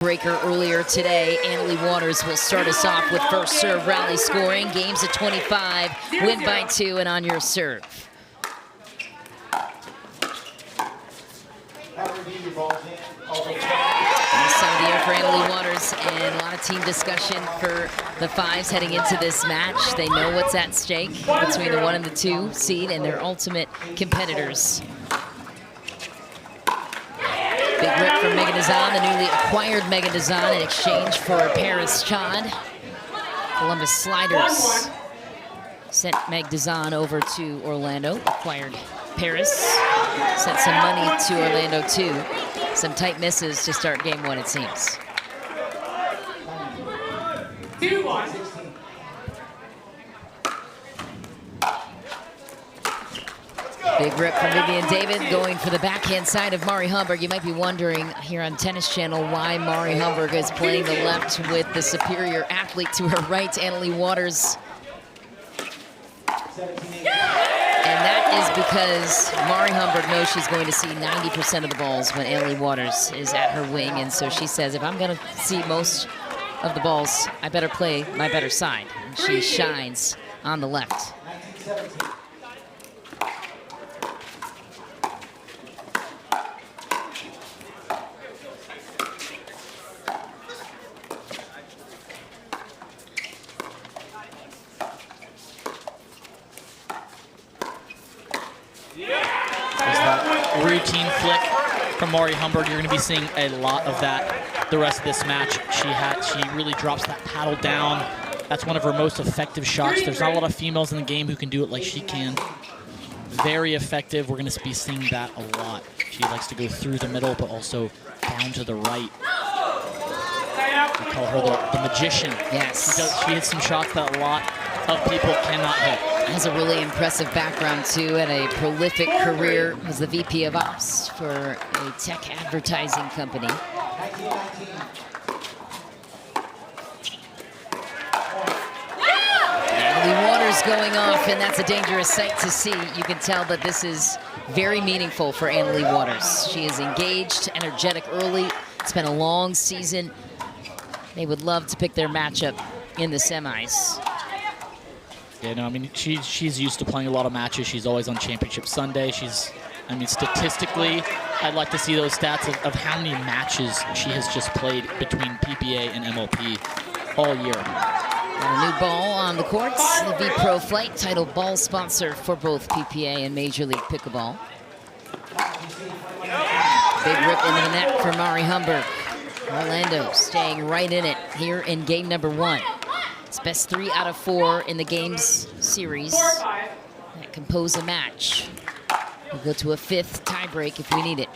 breaker earlier today. Annalie Waters will start us off with first serve rally scoring. Games at 25, win by 2, and on your serve. Nice time of the year for Annalie Waters, and a lot of team discussion for the Fives heading into this match. They know what's at stake between the 1 and the 2 seed and their ultimate competitors. Big rip from Meghan Dizon, the newly acquired Meghan Dizon, in exchange for Paris Chad. Columbus Sliders sent Meg Dizon over to Orlando, acquired Paris, sent some money to Orlando too. Some tight misses to start game 1, it seems. 2-1. Big rip from Vivienne David, going for the backhand side of Mari Humberg. You might be wondering here on Tennis Channel why Mari Humberg is playing the left with the superior athlete to her right, Annalie Waters. And that is because Mari Humberg knows she's going to see 90% of the balls when Annalie Waters is at her wing. And so she says, if I'm going to see most of the balls, I better play my better side. And she shines on the left. Routine flick from Mari Humberg. You're going to be seeing a lot of that the rest of this match. She really drops that paddle down. That's one of her most effective shots. There's not a lot of females in the game who can do it like she can. Very effective. We're going to be seeing that a lot. She likes to go through the middle, but also down to the right. We call her the magician. Yes. She hits some shots that a lot of people cannot hit. Has a really impressive background too, and a prolific career as the VP of Ops for a tech advertising company. Annalie Waters going off, and that's a dangerous sight to see. You can tell that this is very meaningful for Annalie Waters. She is engaged, energetic early. It's been a long season. They would love to pick their matchup in the semis. Yeah, no, I mean, she's used to playing a lot of matches. She's always on Championship Sunday. I mean, statistically, I'd like to see those stats of how many matches she has just played between PPA and MLP all year. Got a new ball on the courts, the V-Pro Flight, title ball sponsor for both PPA and Major League Pickleball. Big rip into the net for Mari Humberg. Orlando staying right in it here in game number 1. It's best 3 out of 4 in the games series that compose a match. We'll go to a 5th tiebreak if we need it.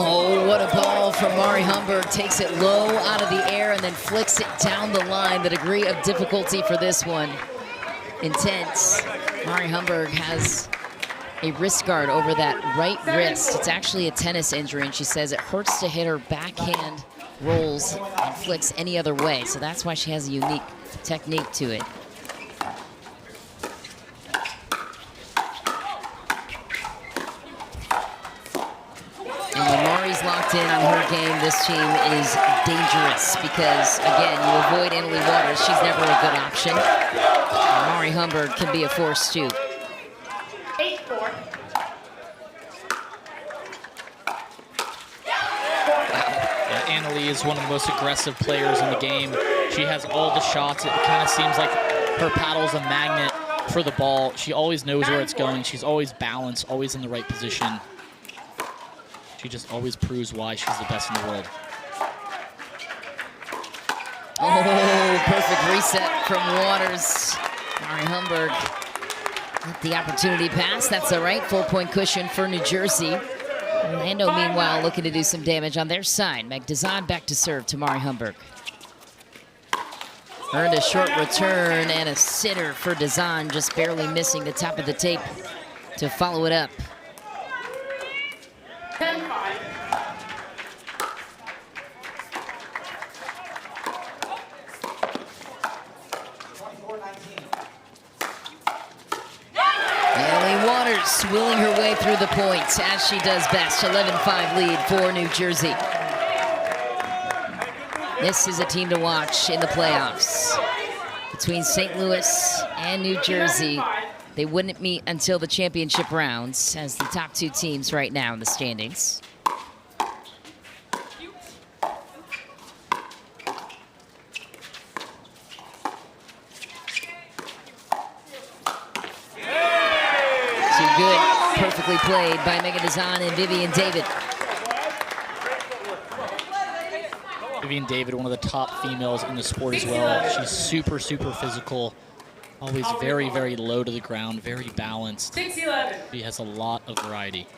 Oh, what a ball from Mari Humberg. Takes it low out of the air and then flicks it down the line. The degree of difficulty for this one, intense. Mari Humberg has a wrist guard over that right wrist. It's actually a tennis injury, and she says it hurts to hit her backhand rolls and flicks any other way. So that's why she has a unique technique to it. And when Mari's locked in on her game, this team is dangerous because, again, you avoid Annalie Waters. She's never a good option. And Mari Humberg can be a force, too. 8-4. Yeah, Annalie is one of the most aggressive players in the game. She has all the shots. It kind of seems like her paddle's a magnet for the ball. She always knows where it's going. She's always balanced, always in the right position. She just always proves why she's the best in the world. Oh, perfect reset from Waters. Mari Humberg Let the opportunity pass. That's all right. Full-point cushion for New Jersey. Orlando, meanwhile, looking to do some damage on their side. Meghan Dizon back to serve to Mari Humberg. Earned a short return and a sitter for Dizon, just barely missing the top of the tape to follow it up. 10-5. Leigh Waters willing her way through the points as she does best. 11-5 lead for New Jersey. This is a team to watch in the playoffs. Between St. Louis and New Jersey, they wouldn't meet until the championship rounds as the top two teams right now in the standings. Too good, perfectly played by Meghan Dizon and Vivienne David. Vivienne David, one of the top females in the sport as well. She's super, super physical. Always very, very low to the ground, very balanced. 6-11. She has a lot of variety.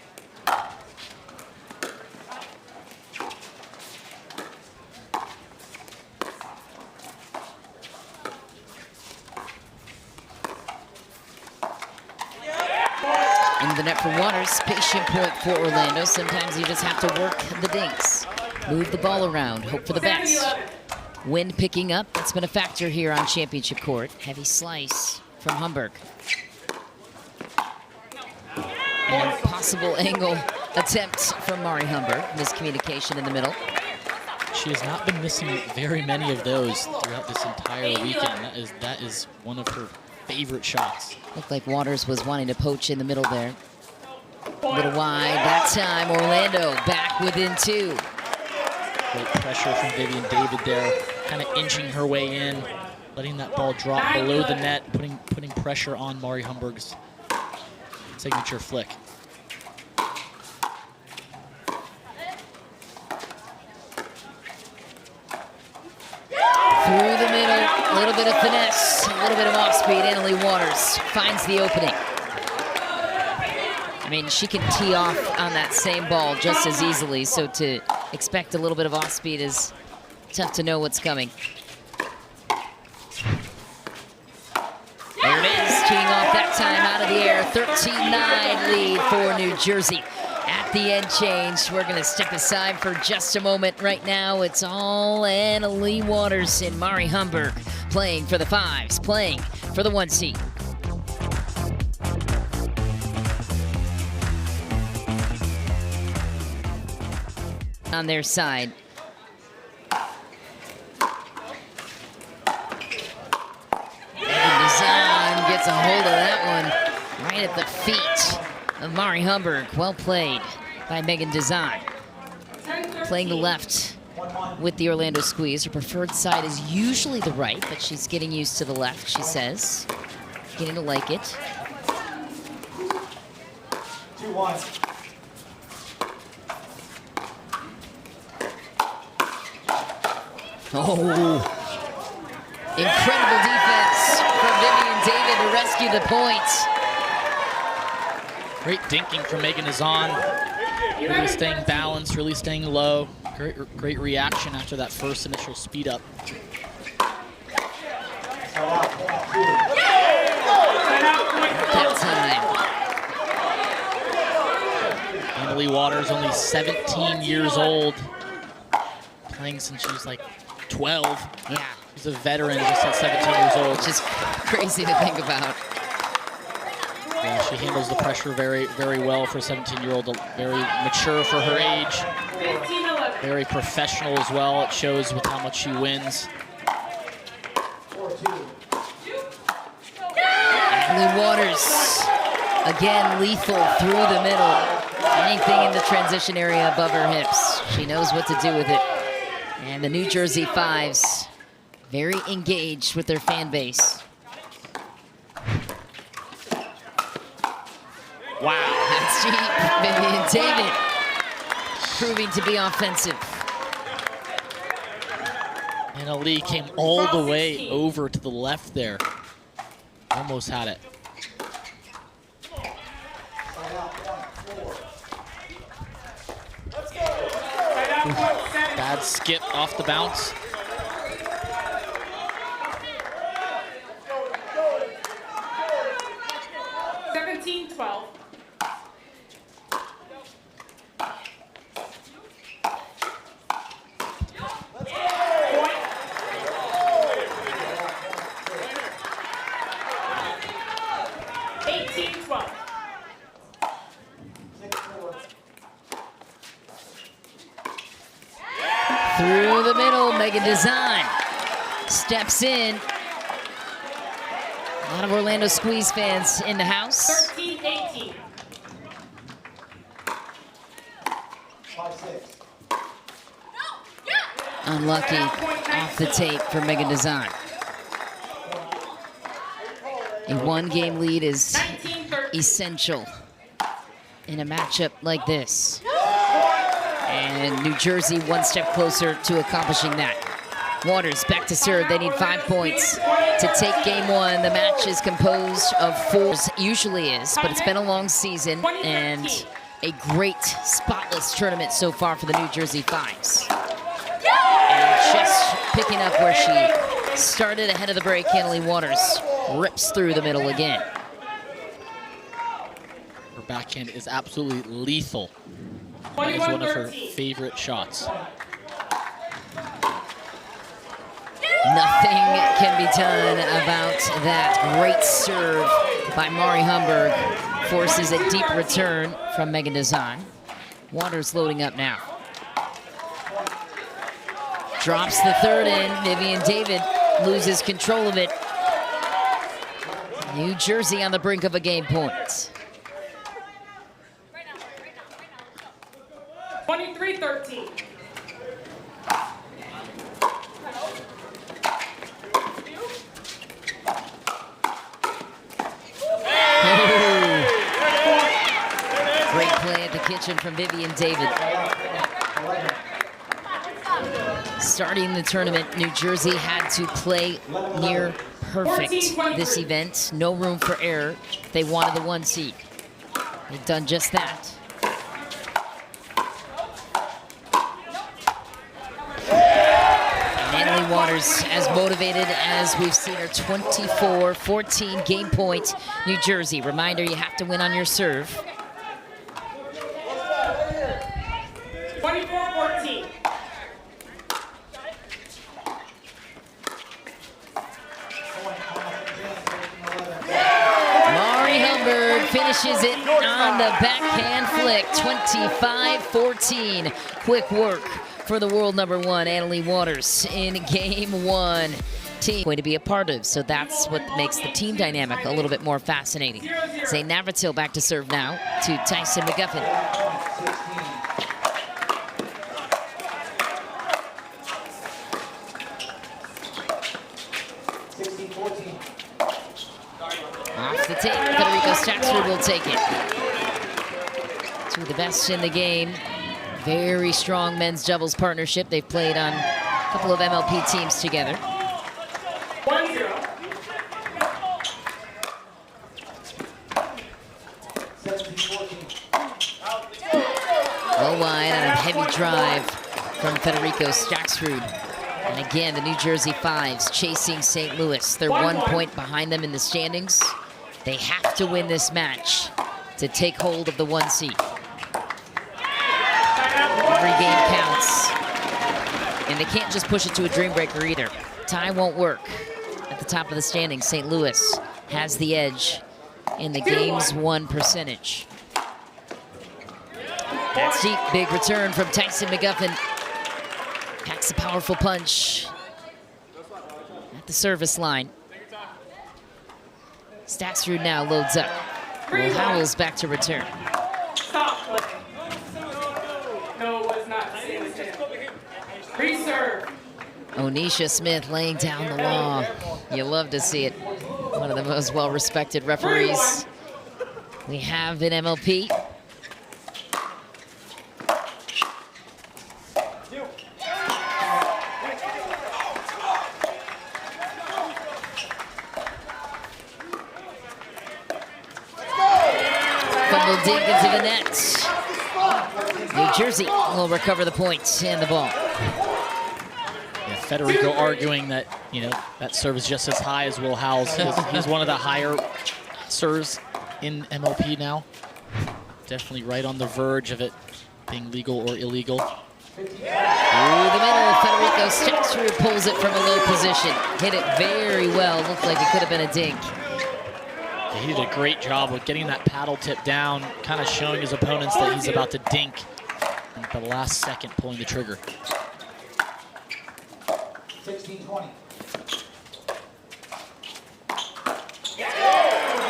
In the net for Waters, patient point for Orlando. Sometimes you just have to work the dinks. Move the ball around, hope for the best. Wind picking up, that's been a factor here on championship court. Heavy slice from Humberg. And possible angle attempt from Mari Humberg. Miscommunication in the middle. She has not been missing very many of those throughout this entire weekend. That is one of her favorite shots. Looked like Waters was wanting to poach in the middle there. A little wide, that time Orlando back within two. Great pressure from Vivienne David there, kind of inching her way in, letting that ball drop below the net, putting pressure on Mari Humberg's signature flick. Through the middle, a little bit of finesse, a little bit of off-speed, and Leigh Waters finds the opening. I mean, she can tee off on that same ball just as easily, so to expect a little bit of off-speed is tough to know what's coming. There it is, teeing off that time out of the air. 13-9 lead for New Jersey. At the end change, we're gonna step aside for just a moment. Right now, it's all and Leigh Waters and Mari Humberg playing for the fives, playing for the 1 seed. On their side. Meghan Dizon gets a hold of that one right at the feet of Mari Humberg. Well played by Meghan Dizon. Playing the left with the Orlando squeeze. Her preferred side is usually the right, but she's getting used to the left, she says. Getting to like it. 2-1. Oh, incredible defense from Vivienne David to rescue the points. Great dinking from Meghan Dizon. Really staying balanced, really staying low. Great reaction after that first initial speed up. That time. And Leigh Waters, only 17 years old. Playing since she was like 12. Yeah. She's a veteran just at 17 years old. Which is crazy to think about. Yeah, she handles the pressure very, very well for a 17-year-old. Very mature for her age. 15-11. Very professional as well. It shows with how much she wins. Leigh Waters, again lethal through the middle. Anything in the transition area above her hips. She knows what to do with it. And the New Jersey Fives, very engaged with their fan base. Wow. That's deep. Vivienne David proving to be offensive. And Ali came all the way over to the left there. Almost had it. Bad skip off the bounce. Through the middle, Meghan Dizon steps in. A lot of Orlando Squeeze fans in the house. 13-18. Unlucky off the tape for Meghan Dizon. A one-game lead is essential in a matchup like this. And New Jersey one step closer to accomplishing that. Waters back to serve. They need 5 points to take game one. The match is composed of fours, usually is, but it's been a long season and a great spotless tournament so far for the New Jersey Fives. And just picking up where she started ahead of the break, Annalie Waters rips through the middle again. Her backhand is absolutely lethal. That is one of her favorite shots. Nothing can be done about that great serve by Mari Humberg. Forces a deep return from Meghan Dizon. Waters loading up now. Drops the third in. Vivienne David loses control of it. New Jersey on the brink of a game point. 23-13. Great play at the kitchen from Vivienne David. Starting the tournament, New Jersey had to play near perfect this event. No room for error. They wanted the 1 seed. They've done just that. And Annalie Waters, as motivated as we've seen her, 24-14 game point, New Jersey. Reminder, you have to win on your serve. 24-14. Mari Humberg finishes it on the backhand flick, 25-14. Quick work for the world number one, Annalie Waters, in game one. Team going to be a part of, so that's what makes the team dynamic a little bit more fascinating. Zane Navratil back to serve now to Tyson McGuffin. Off the tape, Federico Staksrud will take it. Two of the best in the game. Very strong men's doubles partnership. They've played on a couple of MLP teams together. 1-0. Low wide on a heavy drive from Federico Staksrud. And again, the New Jersey Fives chasing St. Louis. They're 1 point behind them in the standings. They have to win this match to take hold of the 1 seed. Every game counts. And they can't just push it to a dream breaker either. Tie won't work. At the top of the standings, St. Louis has the edge in the games won percentage. That's deep. Big return from Tyson McGuffin. Packs a powerful punch at the service line. Staksrud now loads up. Will Howells back to return. Stop play. No, it was not. Reserve. Onisha Smith laying down the law. You love to see it. One of the most well-respected referees we have in MLP. Double dink into the net. New Jersey will recover the points and the ball. Yeah, Federico arguing that, you know, that serve is just as high as Will Howells. He's one of the higher serves in MLP now. Definitely right on the verge of it being legal or illegal. Through the middle, Federico Staksrud pulls it from a low position. Hit it very well. Looked like it could have been a dink. Yeah, he did a great job with getting that paddle tip down, kind of showing his opponents that he's about to dink. And at the last second, pulling the trigger. 16-20.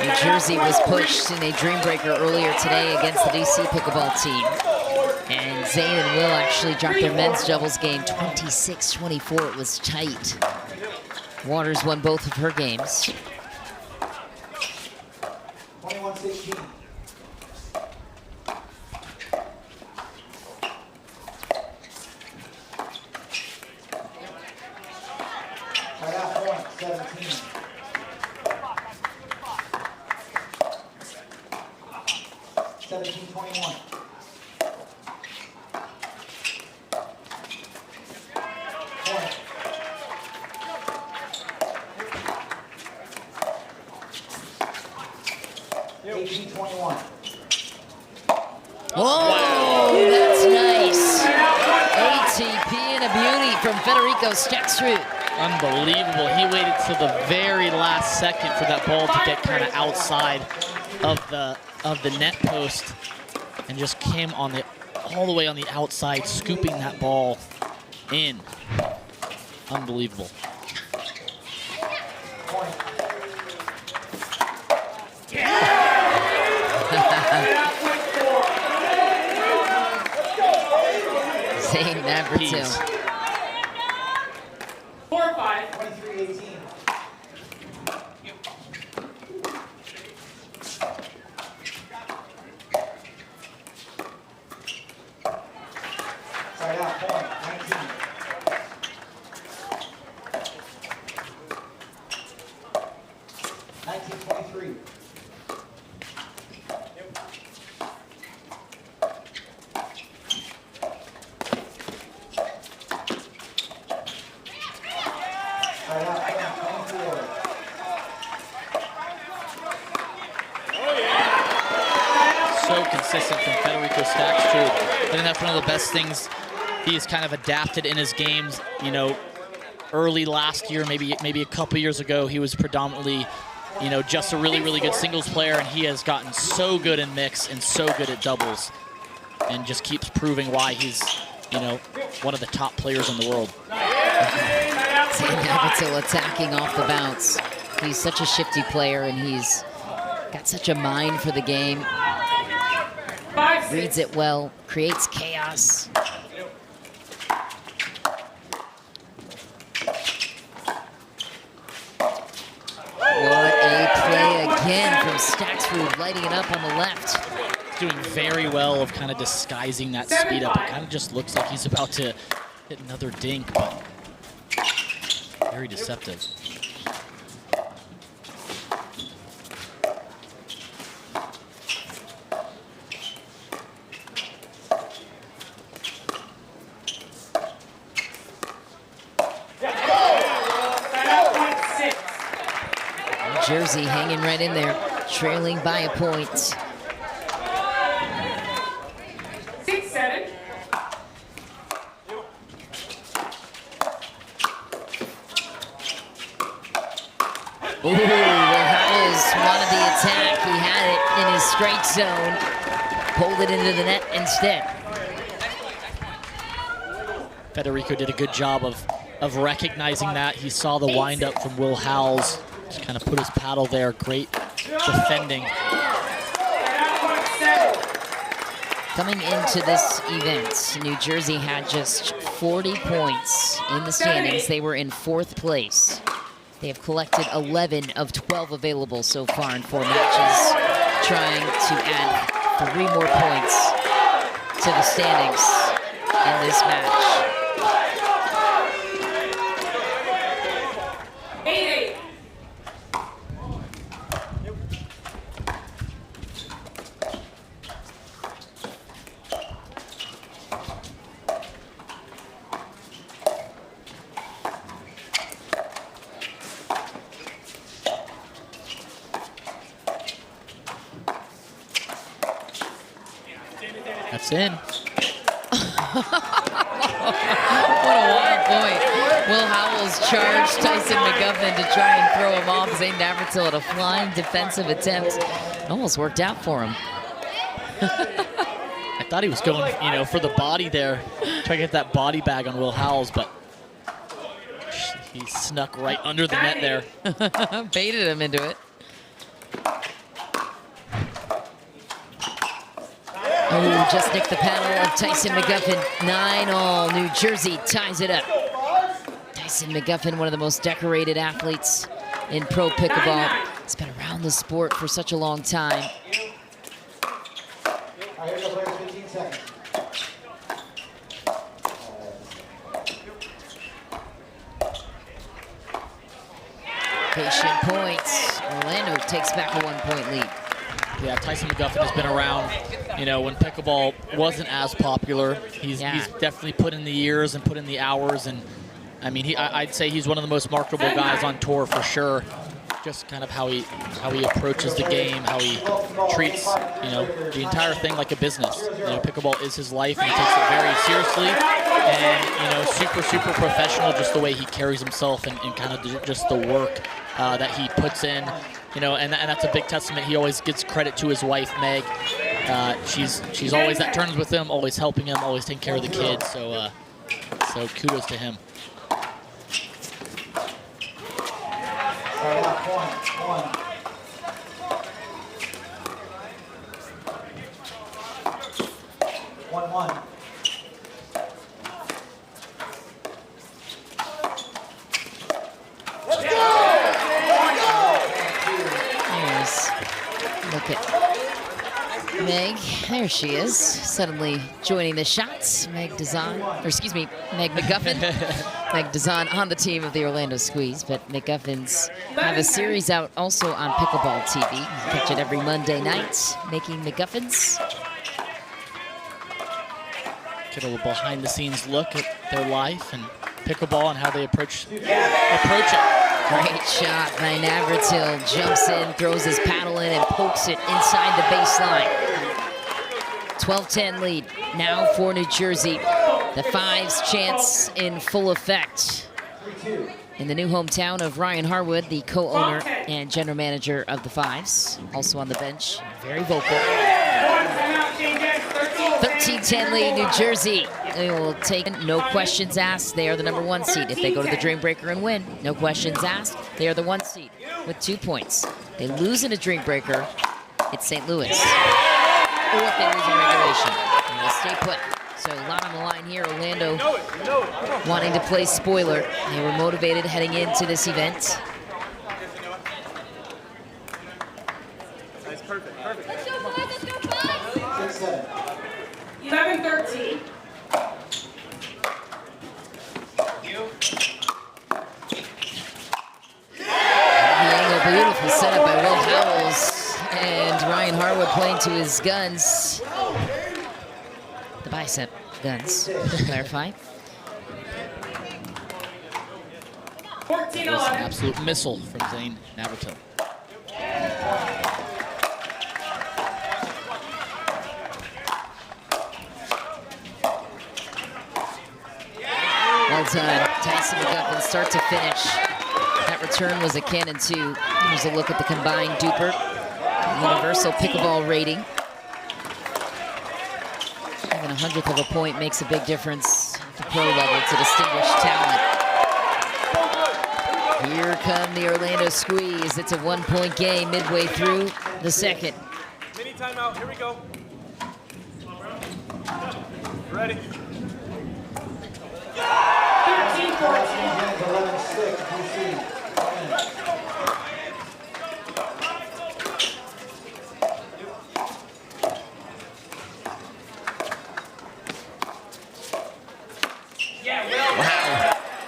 New Jersey was pushed in a dream breaker earlier today against the DC pickleball team. And Zane and Will actually dropped their men's doubles game 26-24. It was tight. Waters won both of her games. 21-16. Right out point, 17. 17-21. Point. 18-21. Oh, that's nice. ATP and a beauty from Federico Staksrud. Unbelievable. He waited till the very last second for that ball to get kind of outside of the net post and just came on the all the way on the outside, scooping that ball in. Unbelievable. Zane Navratil. 4-5. 23-18. Right out, point, 19. 19-23. Right out, point, 24. So consistent from Federico Staksrud. I think that's one of the best things he's kind of adapted in his games. You know, early last year, maybe a couple years ago, he was predominantly, you know, just a really, really good singles player, and he has gotten so good in mix and so good at doubles, and just keeps proving why he's, you know, one of the top players in the world. Zane Navratil attacking off the bounce. He's such a shifty player, and he's got such a mind for the game. Reads it well, creates chaos. What a play again from Staksrud, lighting it up on the left. Doing very well of kind of disguising that speed up. It kind of just looks like he's about to hit another dink, but very deceptive. New Jersey hanging right in there, trailing by a point. 6-7. Ooh, Howells wanted the attack. He had it in his straight zone. Pulled it into the net instead. Federico did a good job of recognizing that. He saw the windup from Will Howells. Just kind of put his paddle there. Great defending. Coming into this event, New Jersey had just 40 points in the standings. They were in 4th place. They have collected 11 of 12 available so far in 4 matches, trying to add 3 more points to the standings in this match. 8-8. That's in. What a wild point. Will Howells charged Tyson McGuffin to try and throw him off. Zane Navratil at a flying defensive attempt. It almost worked out for him. I thought he was going, you know, for the body there, trying to get that body bag on Will Howells, but he snuck right under the net there. Baited him into it. Oh, just nicked the paddle of Tyson McGuffin. 9-all, New Jersey ties it up. Tyson McGuffin, one of the most decorated athletes in pro pickleball. He's been around the sport for such a long time. Patient points. Orlando takes back a 1-point lead. Yeah, Tyson McGuffin has been around, you know, when pickleball wasn't as popular. He's definitely put in the years and put in the hours, and I mean, I'd say he's one of the most marketable guys on tour for sure. Just kind of how he approaches the game, how he treats, you know, the entire thing like a business. You know, pickleball is his life, and he takes it very seriously, and you know, super professional. Just the way he carries himself, and kind of just the work that he puts in. You know, and that's a big testament. He always gives credit to his wife, Meg. She's always at turns with him, always helping him, always taking care of the kids. So kudos to him. One. Look at Meg. There she is, suddenly joining the shots. Meg Dizon, or excuse me, Meg McGuffin. Meg Dizon on the team of the Orlando Squeeze, but McGuffins have a series out also on Pickleball TV. You can catch it every Monday night, Making McGuffins. Get a little behind-the-scenes look at their life and pickleball and how they approach it. Great shot by Navratil. Jumps in, throws his paddle in, and pokes it inside the baseline. 12-10 lead now for New Jersey. The Fives chants in full effect. In the new hometown of Ryan Harwood, the co-owner and general manager of the Fives. Also on the bench, very vocal. 13-10 lead, New Jersey. They will take no questions asked. They are the #1 seed. If they go to the Dream Breaker and win, no questions asked. They are the 1 seed with 2 points. They lose in a Dream Breaker, it's St. Louis. Or if they lose in regulation, they will stay put. So a lot on the line here. Orlando wanting to play spoiler. They were motivated heading into this event. That's perfect. 11-13. Beautiful setup by Will Howells, and Ryan Harwood playing to his guns. The bicep guns, to clarify. 14-11. An absolute missile from Zane Navratil. Well done. Tyson McGuffin, start to finish. That return was a cannon too. Here's a look at the combined DUPR, universal pickleball rating. Even 100th of a point makes a big difference at the pro level to distinguish talent. Here come the Orlando Squeeze. It's a 1-point game midway through the second. Mini timeout. Here we go. Ready? 13-14.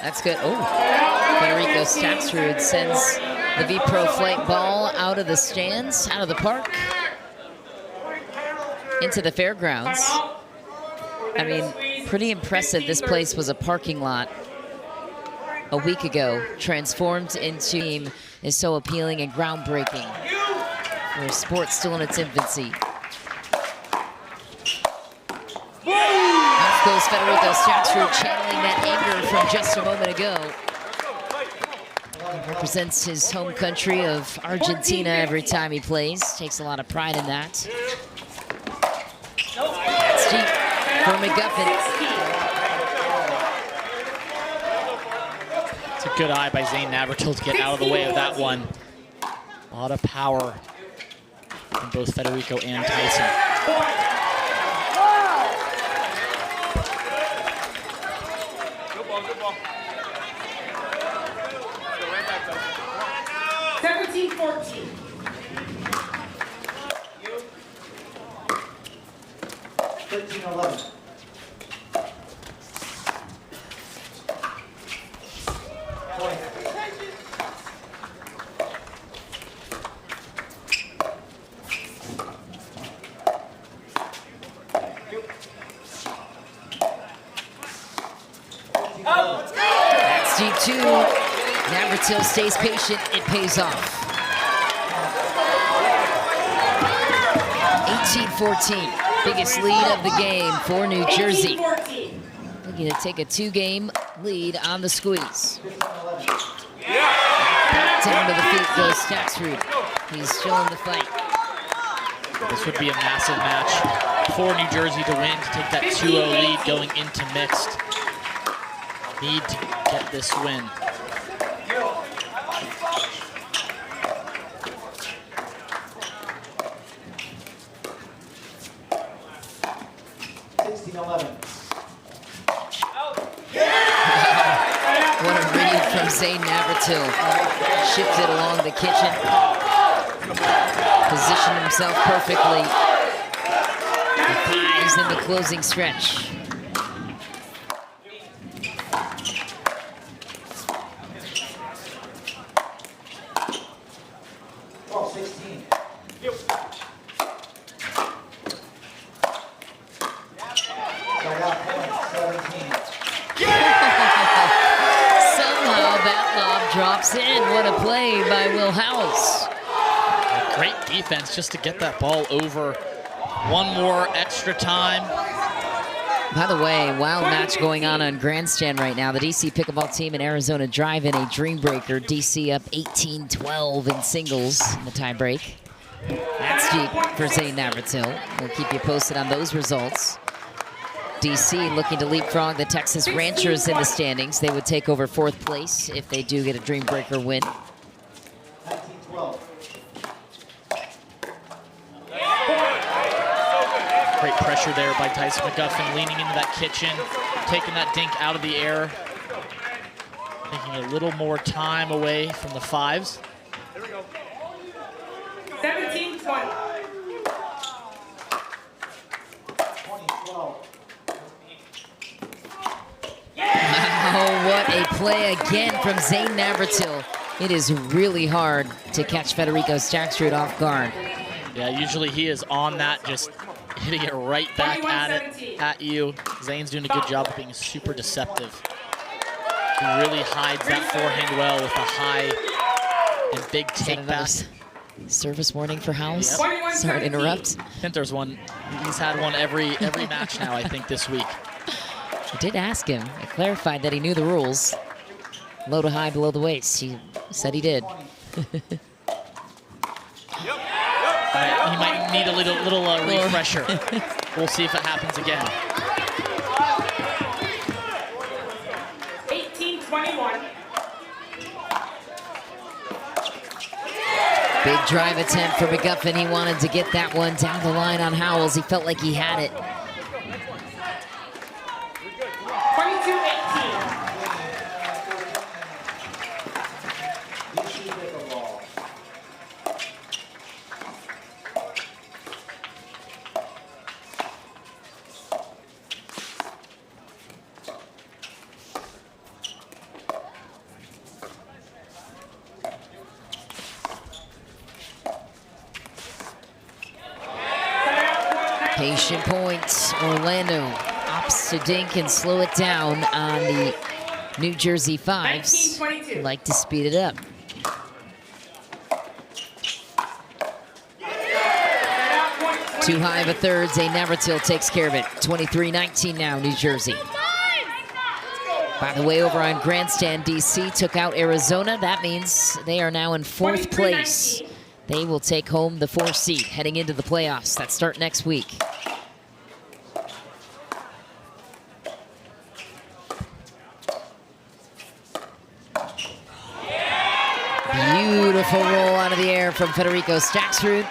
That's good. Oh, Federico Staksrud sends the V-Pro flight ball out of the stands, out of the park, into the fairgrounds. I mean, pretty impressive. This place was a parking lot a week ago, transformed into a team is so appealing and groundbreaking for a sport still in its infancy. Off goes Federico Staksrud, channeling that anger from just a moment ago. Represents his home country of Argentina every time he plays. Takes a lot of pride in that. That's deep for McGuffin. It's a good eye by Zane Navratil to get out of the way of that one. A lot of power from both Federico and Tyson. Good ball, good ball. 17-14. 13-11. That's deep too. Navratil stays patient, it pays off. 18-14, biggest lead of the game for New Jersey. Looking to take a 2-game lead on the squeeze. Back down to the feet goes Staksrud. He's still in the fight. This would be a massive match for New Jersey to win, to take that 2-0 lead going into mixed. Need to get this win. What a read from Zane Navratil. Shifted along the kitchen. Positioned himself perfectly. The thighs in the closing stretch. Drops in. What a play by Will Howells. Great defense just to get that ball over. One more extra time. By the way, wild match going on Grandstand right now. The DC Pickleball team in Arizona drive in a dream breaker. DC up 18-12 in singles in the tie break. That's deep for Zane Navratil. We'll keep you posted on those results. DC looking to leapfrog the Texas Ranchers in the standings. They would take over 4th place if they do get a dream breaker win. 19-12. Great pressure there by Tyson McGuffin, leaning into that kitchen, taking that dink out of the air, taking a little more time away from the 5s. Here we go. 17-20. 20-12. Oh, what a play again from Zane Navratil. It is really hard to catch Federico Staksrud off guard. Yeah, usually he is on that, just hitting it right back at you. Zane's doing a good job of being super deceptive. He really hides that forehand well with a high and big take back. Service warning for Howells. Yep. Sorry to interrupt. I think there's one. He's had one every match now, I think, this week. I did ask him. I clarified that he knew the rules. Low to high, below the waist. He said he did. He might need a little refresher. We'll see if it happens again. 18-21. Big drive attempt for McGuffin. He wanted to get that one down the line on Howells. He felt like he had it. 22-18. Patient points. Orlando opts to dink and slow it down on the New Jersey 5s. 19-22. Like to speed it up. Too high of a third. Zane Navratil takes care of it. 23-19 now, New Jersey. By the way, over on Grandstand, DC took out Arizona. That means they are now in 4th place. They will take home the 4th seed heading into the playoffs that start next week. Beautiful roll out of the air from Federico Staksrud.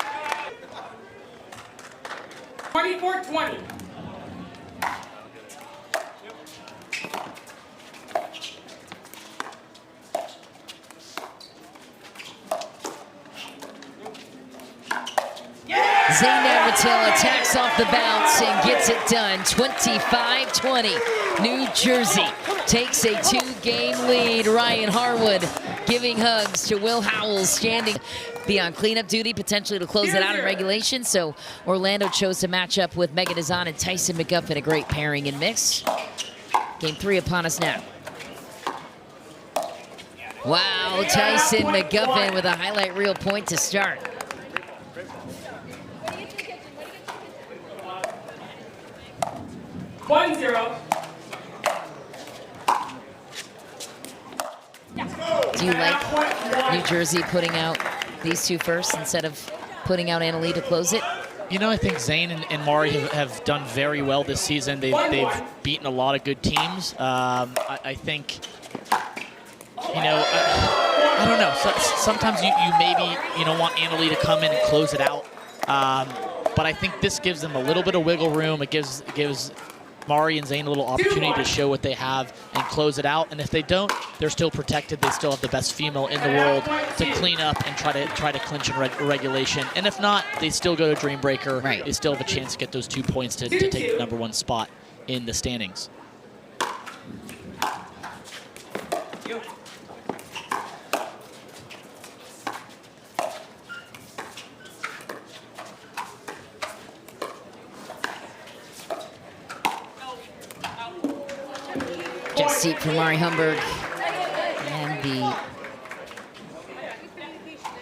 24-20. Zane Navratil attacks off the bounce and gets it done. 25-20. New Jersey takes a 2-game lead. Ryan Harwood giving hugs to Will Howells, standing be on cleanup duty, potentially to close it out in regulation. So Orlando chose to match up with Meghan Dizon and Tyson McGuffin, a great pairing and mix. Game 3 upon us now. Wow, Tyson McGuffin with a highlight reel point to start. One zero. Do you like New Jersey putting out these two first instead of putting out Annalee to close it? You know, I think Zane and Mari have done very well this season. They've beaten a lot of good teams. I think, you know, I don't know. So, sometimes you maybe, you know, want Annalee to come in and close it out. But I think this gives them a little bit of wiggle room. It gives Mari and Zane a little opportunity to show what they have and close it out. And if they don't, they're still protected. They still have the best female in the world to clean up and try to clinch in regulation. And if not, they still go to Dreambreaker. Right. They still have a chance to get those 2 points to take the #1 spot in the standings. Just seat for Mari Humberg. And the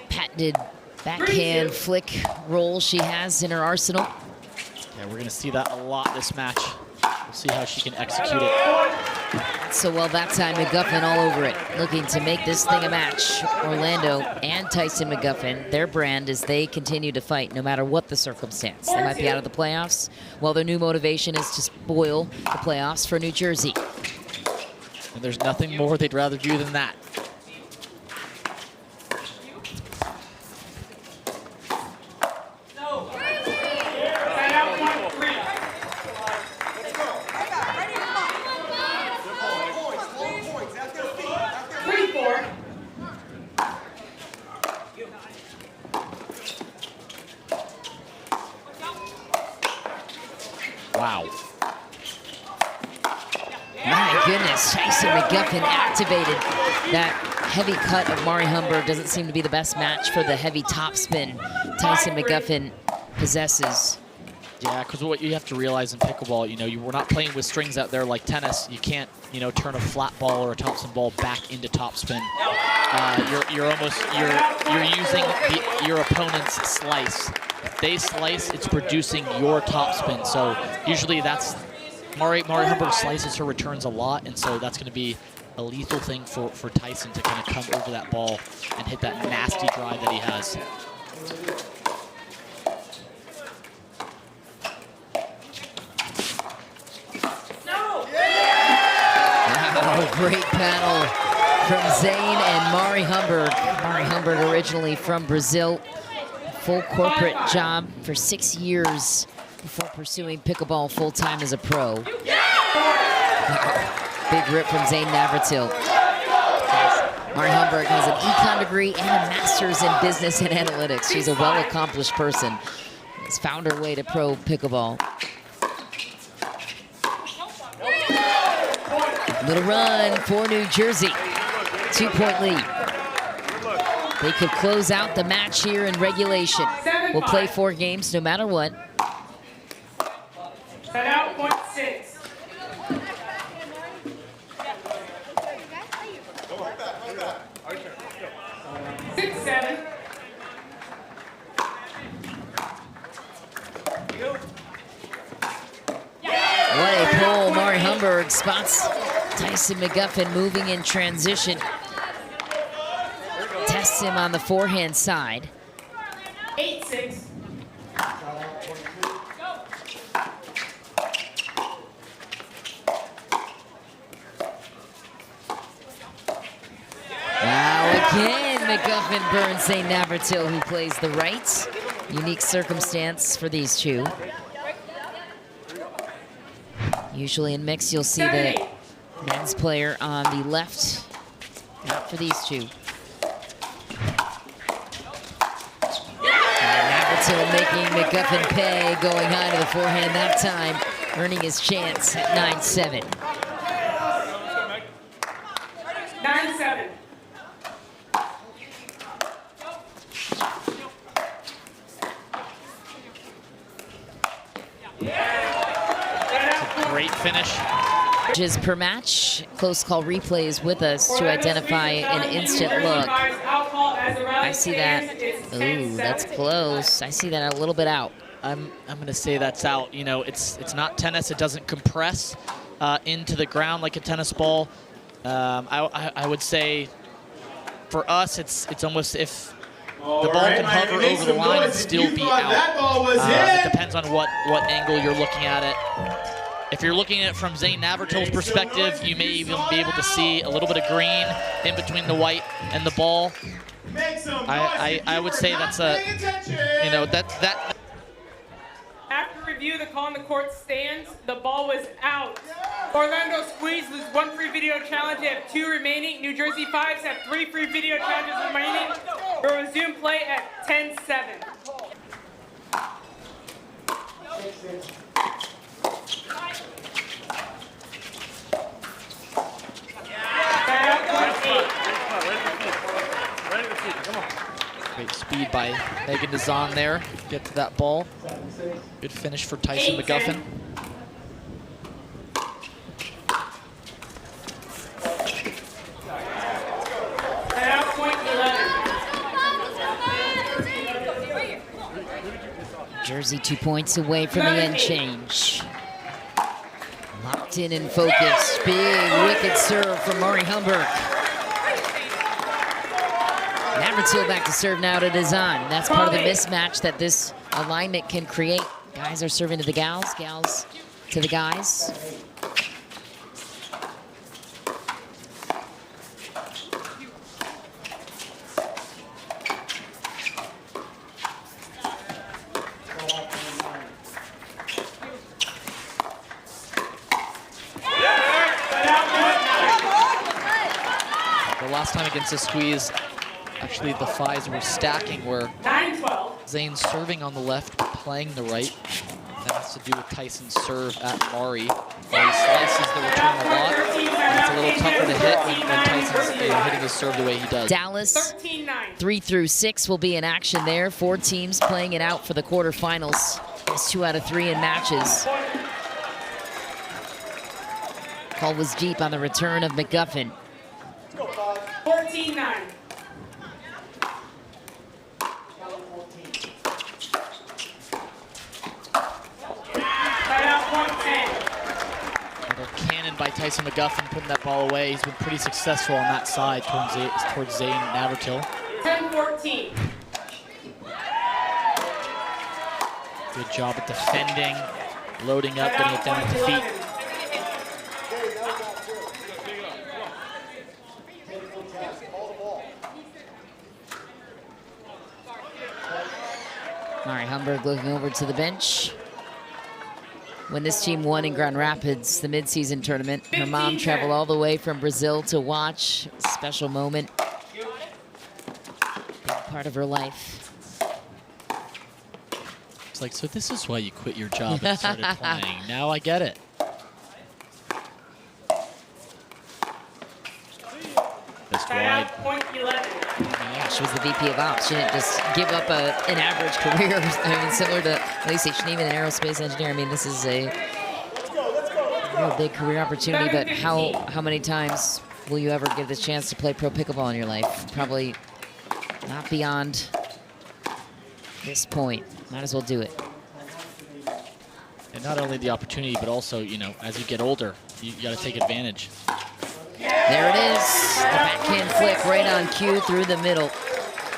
patented backhand flick roll she has in her arsenal. Yeah, we're going to see that a lot this match. We'll see how she can execute it. So well that time, McGuffin all over it, looking to make this thing a match. Orlando and Tyson McGuffin, their brand is they continue to fight no matter what the circumstance. They might be out of the playoffs. Well, their new motivation is to spoil the playoffs for New Jersey. And there's nothing more they'd rather do than that. Wow. My goodness, Tyson McGuffin activated that heavy cut of Mari Humberg. Doesn't seem to be the best match for the heavy topspin Tyson McGuffin possesses. Yeah, because what you have to realize in pickleball, you know, we're not playing with strings out there like tennis. You can't, you know, turn a flat ball or a topspin ball back into topspin. You're using your opponent's slice. If they slice, it's producing your topspin. So usually that's Mari Humberg slices her returns a lot, and so that's going to be a lethal thing for Tyson to kind of come over that ball and hit that nasty drive that he has. Wow, great battle from Zane and Mari Humberg. Mari Humberg originally from Brazil. Full corporate job for 6 years before pursuing pickleball full-time as a pro. Big rip from Zane Navratil. Mari Humberg has an econ degree and a master's in business and analytics. She's a well-accomplished person. Has found her way to pro pickleball. Little run for New Jersey. 2-point lead. They could close out the match here in regulation. We'll play 4 games no matter what. 7.6. 6-7. Humberg spots Tyson McGuffin moving in transition. Tests him on the forehand side. 8-6. Wow, again, McGuffin burns Zane Navratil, who plays the right. Unique circumstance for these two. Usually in mix, you'll see the men's player on the left. Not for these two. Navratil making McGuffin pay, going high to the forehand that time, earning his chance at 9-7. 9-7. Great finish. Per match. Close call replays with us to identify an instant look. I see that. Ooh, that's close. I see that a little bit out. I'm going to say that's out. You know, it's not tennis. It doesn't compress into the ground like a tennis ball. I would say for us, it's almost if the ball can hover over the line and still be out. It depends on what angle you're looking at it. If you're looking at it from Zane Navratil's perspective, you may even be able to see a little bit of green in between the white and the ball. I would say that's a, you know, that. After review, the call on the court stands. The ball was out. Orlando Squeeze loses 1 free video challenge. They have 2 remaining. New Jersey Fives have 3 free video challenges remaining. We'll resume play at 10-7. Great speed by Meghan Dizon there. Get to that ball. Good finish for Tyson McGuffin. Jersey 2 points away from the end change. Locked in and focused. Big wicked serve from Mariana Humberg. Navratil back to serve now to Dizon. That's part of the mismatch that this alignment can create. Guys are serving to the gals, gals to the guys. The last time against the Squeeze, actually the fives were stacking where 9-12. Zane's serving on the left, playing the right. That has to do with Tyson's serve at Mari. Mari slices the return a lot, and it's a little tougher to hit when Tyson's hitting his serve the way he does. Dallas 13-9. 3 through 6 will be in action there. 4 teams playing it out for the quarterfinals. It's 2 out of 3 in matches. Call was deep on the return of McGuffin. 14-9. Another cannon by Tyson McGuffin, putting that ball away. He's been pretty successful on that side towards Zane Navratil. 10-14. Good job at defending, loading up, getting it down to feet. Mariana Humberg looking over to the bench. When this team won in Grand Rapids, the midseason tournament, her mom traveled all the way from Brazil to watch. Special moment. Big part of her life. It's like, so this is why you quit your job and started playing. Now I get it. Just wide. Point 11. Yeah, she was the VP of Ops. She didn't just give up an average career. I mean, similar to Leigh, she even an aerospace engineer. I mean, this is a real big career opportunity, but how many times will you ever get the chance to play pro pickleball in your life? Probably not beyond this point. Might as well do it. And not only the opportunity, but also, you know, as you get older, you got to take advantage. There it is. The backhand flick right on cue through the middle.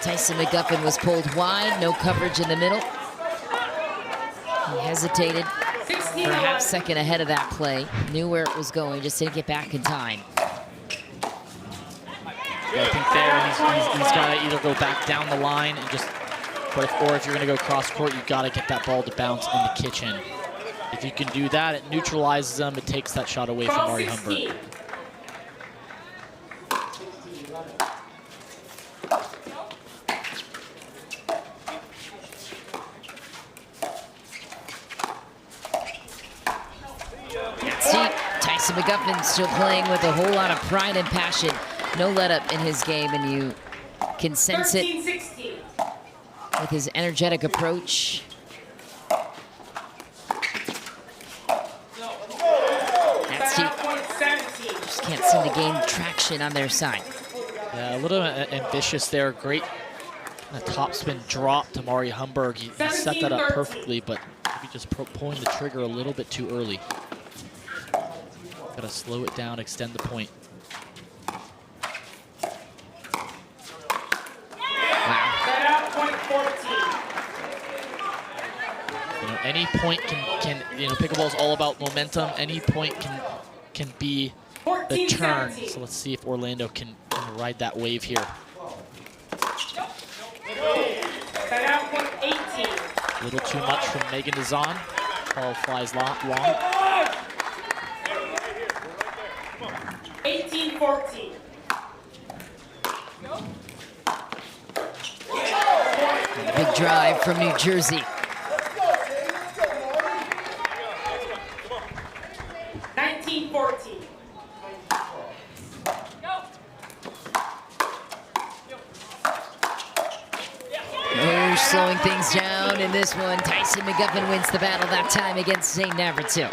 Tyson McGuffin was pulled wide, no coverage in the middle. He hesitated for a half second ahead of that play. Knew where it was going, just didn't get back in time. I think there he's got to either go back down the line and just, or if you're going to go cross court, you've got to get that ball to bounce in the kitchen. If you can do that, it neutralizes them. It takes that shot away from Mari Humberg. See, Tyson McGuffin still playing with a whole lot of pride and passion. No let up in his game, and you can sense it with his energetic approach. That's deep. Just can't seem to gain traction on their side. Yeah, a little ambitious there. Great topspin drop to Mari Humberg. He set that up perfectly, but maybe just pulling the trigger a little bit too early. Got to slow it down, extend the point. You know, any point can you know, pickleball is all about momentum. Any point can be the turn. So let's see if Orlando can ride that wave here. A little too much from Meghan Dizon. Ball flies long. 18-14. Big drive from New Jersey. 19-14. No slowing things down in this one. Tyson McGuffin wins the battle that time against Zane Navratil.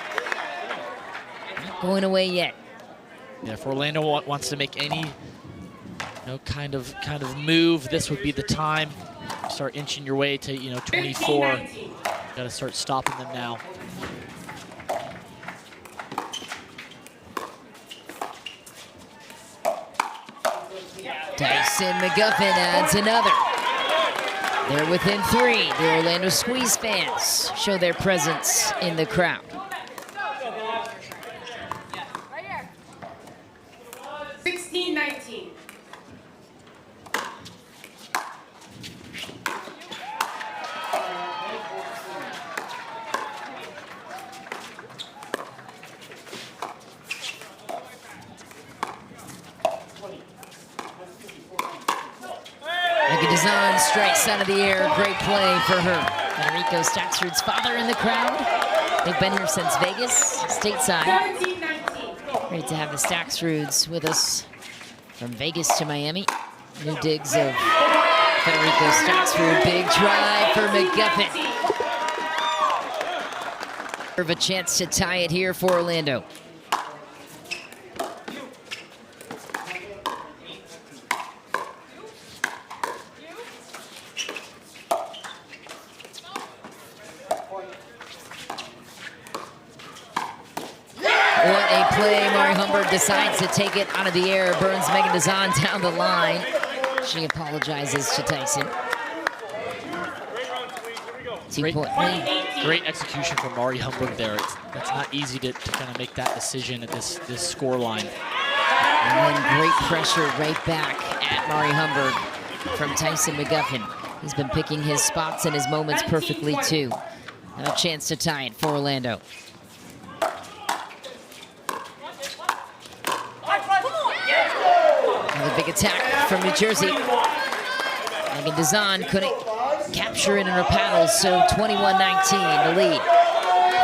Not going away yet. Yeah, if Orlando wants to make any kind of move, this would be the time. Start inching your way to 24. Got to start stopping them now. Tyson McGuffin adds another. They're within 3. The Orlando Squeeze fans show their presence in the crowd. 16-19. Meghan Dizon strikes out of the air. Great play for her. Federico Staksrud's father in the crowd. They've been here since Vegas, stateside. 17-19. Great to have the Staksruds with us from Vegas to Miami. New digs of Federico Staksrud. Big drive for McGuffin. A chance to tie it here for Orlando. What a play. Mari Humberg decides to take it out of the air. Burns Meghan Dizon down the line. She apologizes to Tyson. Great execution from Mari Humberg there. That's not easy to kind of make that decision at this score line. And then great pressure right back at Mari Humberg from Tyson McGuffin. He's been picking his spots and his moments perfectly too. And a chance to tie it for Orlando. Another big attack from New Jersey. Meghan Dizon couldn't capture it in her paddles, so 21-19 the lead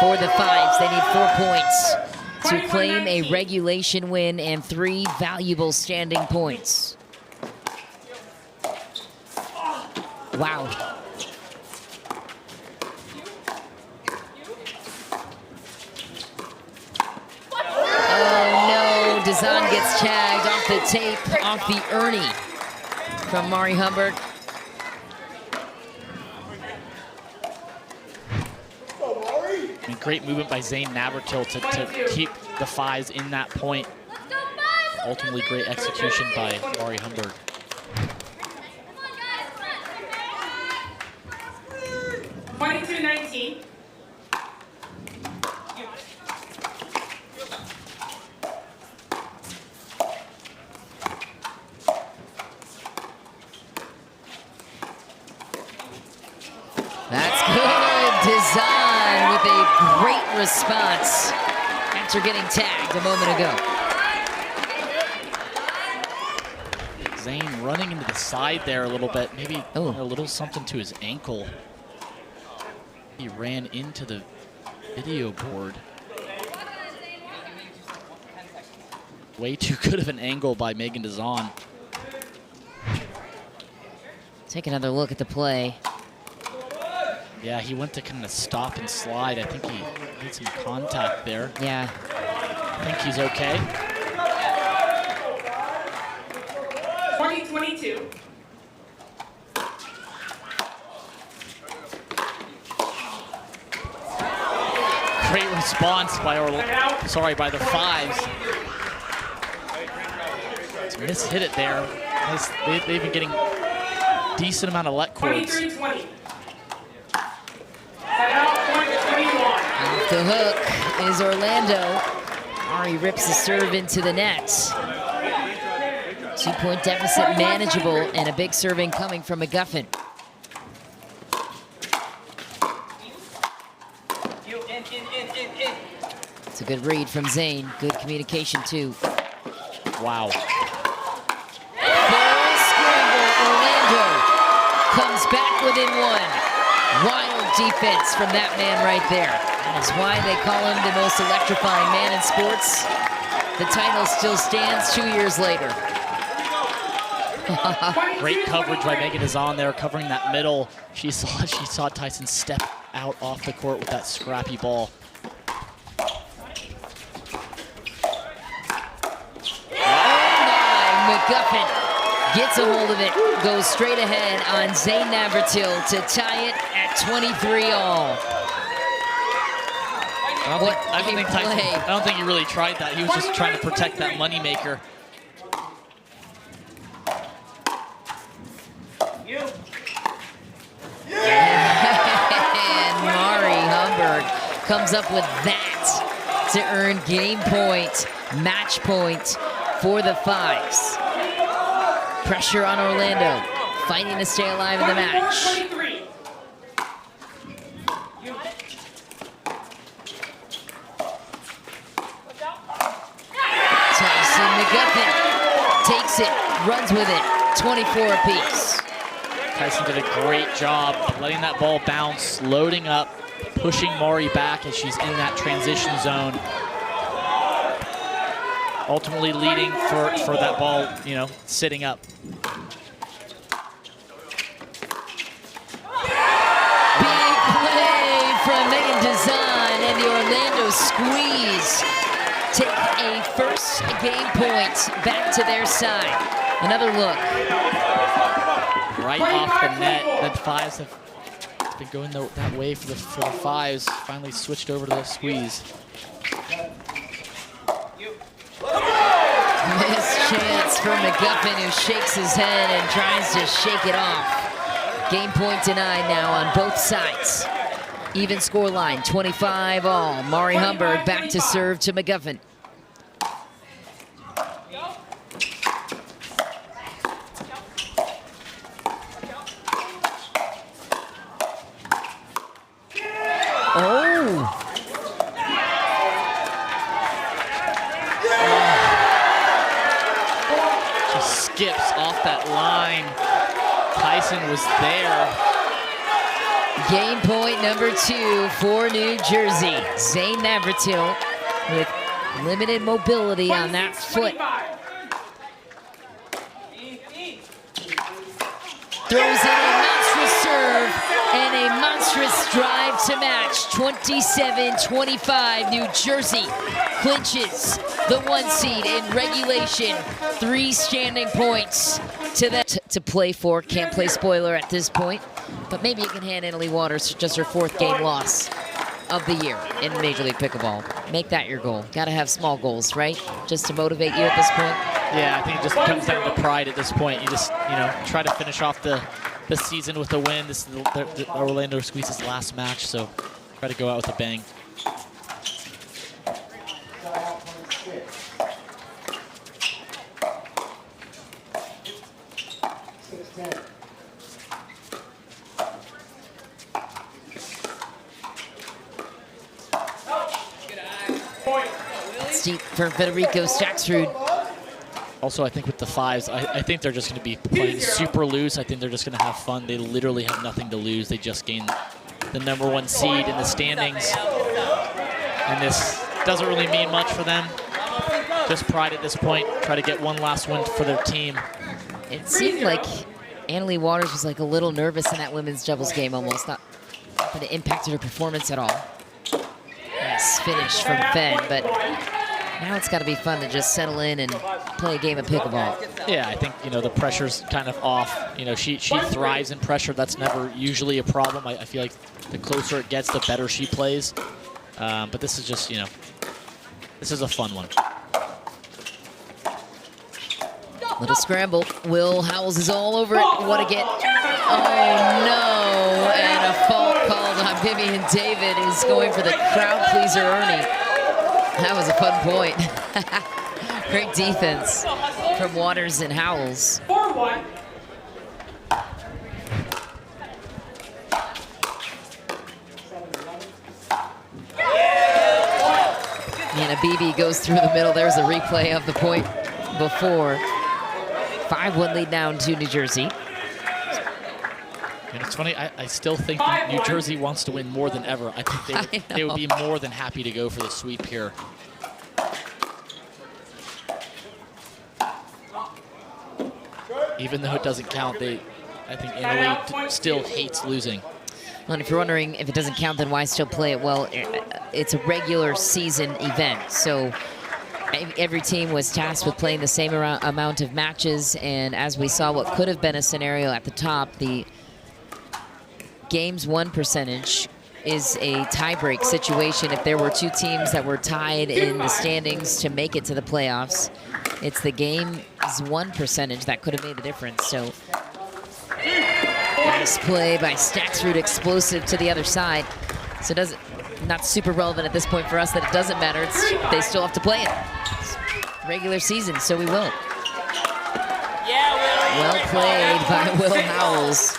for the Fives. They need 4 points to claim a regulation win and 3 valuable standing points. Wow. Oh no, Dizon gets tagged off the tape, off the Ernie from Mari Humberg. I mean, great movement by Zane Navratil to keep the fives in that point. Ultimately, great execution by Mari Humberg. (22-19). That's good. Dizon with a great response after getting tagged a moment ago. Zane running into the side there a little bit, maybe a little something to his ankle. He ran into the video board. Way too good of an angle by Meghan Dizon. Take another look at the play. Yeah, he went to kind of stop and slide. I think he made some contact there. Yeah. I think he's okay. 20-22. Great response by by the fives. Just hit it there. They've been getting decent amount of let cords. 23-20. Off the hook is Orlando. Mari rips the serve into the net. 2-point deficit manageable, and a big serving coming from McGuffin. It's a good read from Zane. Good communication, too. Wow. Full scramble. Orlando comes back within one. Wild defense from that man right there. That's why they call him the most electrifying man in sports. The title still stands 2 years later. Great coverage by Meghan Dizon there, covering that middle. She saw Tyson step out off the court with that scrappy ball. McGuffin gets a hold of it, goes straight ahead on Zane Navratil to tie it at 23-all. I don't think he really tried that. He was just trying to protect that moneymaker. And Mari Humberg comes up with that to earn game point, match point for the fives. Pressure on Orlando, fighting to stay alive in the match. Tyson McGuffin takes it, runs with it, 24 apiece. Tyson did a great job of letting that ball bounce, loading up, pushing Mari back as she's in that transition zone. Ultimately leading for that ball, you know, sitting up. Big play from Meghan Dizon, and the Orlando Squeeze take a first game point back to their side. Another look. Right off the net. The fives have been going that way for the fives. Finally switched over to the squeeze. Missed chance for McGuffin, who shakes his head and tries to shake it off. Game point denied now on both sides. Even scoreline, 25-all. Mari Humberg back to serve to McGuffin. Oh! Skips off that line. Tyson was there. Game point number 2 for New Jersey. Zane Navratil with limited mobility on that foot. Throws in a monstrous serve and a monstrous drive to match. 27-25, New Jersey clinches the 1 seed in regulation. 3 standing points to that to play for. Can't play spoiler at this point, but maybe you can hand Italy Waters just her 4th game loss. of the year in Major League Pickleball. Make that your goal. Got to have small goals, right? Just to motivate you at this point. Yeah, I think it just comes down to pride at this point. You just, try to finish off the season with a win. This is the Orlando Squeeze's last match, so try to go out with a bang. Deep for Federico Staksrud. Also, I think with the fives, I think they're just going to be playing super loose. I think they're just going to have fun. They literally have nothing to lose. They just gained the #1 seed in the standings. And this doesn't really mean much for them. Just pride at this point. Try to get one last win for their team. It seemed like Annalie Waters was like a little nervous in that women's doubles game almost. Not that it impacted her performance at all. Nice finish from Fed, but now it's got to be fun to just settle in and play a game of pickleball. Yeah, I think, the pressure's kind of off. She thrives in pressure. That's never usually a problem. I feel like the closer it gets, the better she plays. But this is just, this is a fun one. Little scramble. Will Howells is all over it. What a get. Oh, no. And a fault called on Vivienne David, who's going for the crowd pleaser Ernie. That was a fun point. Great defense from Waters and Howells. 4-1. And Abibi goes through the middle. There's a replay of the point before. 5-1 lead now to New Jersey. And it's funny, I still think New Jersey wants to win more than ever. I think they would be more than happy to go for the sweep here. Even though it doesn't count, I think Annalie still hates losing. Well, and if you're wondering if it doesn't count, then why still play it? Well, it's a regular season event, so every team was tasked with playing the same amount of matches, and as we saw what could have been a scenario at the top, the games won percentage is a tiebreak situation. If there were two teams that were tied in the standings to make it to the playoffs, it's the game's won percentage that could have made the difference. So nice play by Staksrud, explosive to the other side. So not super relevant at this point for us that it doesn't matter. They still have to play it. It's regular season, so we will. Well played by Will Howells.